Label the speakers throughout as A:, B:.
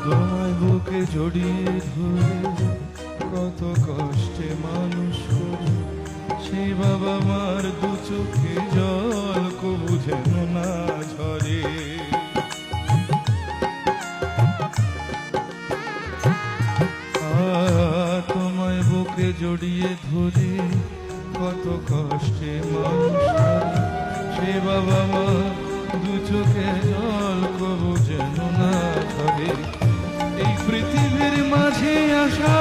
A: তোমায় বুকে জড়িয়ে ধরে কত কষ্টে মানুষ করি, সেই বাবা মার দু চোখে জল কবু যেন না ঝরে। তোমায় বুকে জড়িয়ে ধরে কত কষ্টে মানুষ করি, সেই বাবা মার দু চোখে জল কবু যেন না ঝরে। এই পৃথিবীর মাঝে আসা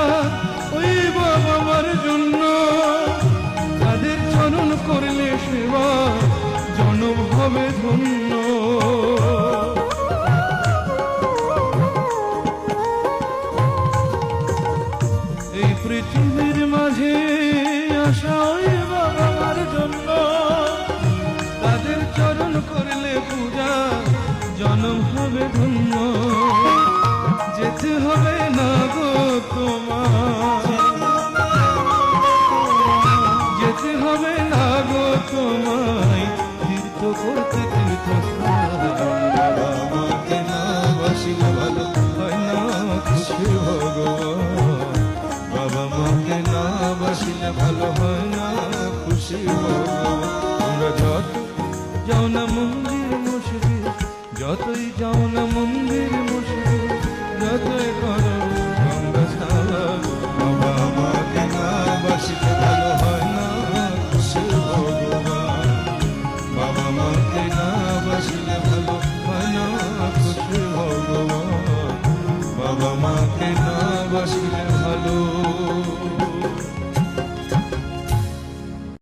A: ওই বাবা মার জন্য, তাদের চরণ করলে সেবা জনম হবে ধন্য। এই পৃথিবীর মাঝে আসা ওই বাবা মার জন্য, তাদের চরণ করলে পূজা জনম হবে ধন্য। যেতে হবে না গো তোমার, যেতে হবে না গো তোমায় তীর্থ করতে তীর্থস্থান। বাবা মাকে না বাসিলে ভালো হয় না খুশি ভগবান, বাবা মাকে না বাসিলে ভালো হয় না খুশি ভগবান। তোমরা যত যাও না মন্দির মসজিদ, যতই যাও না মন্দির মসজিদ, যতই করো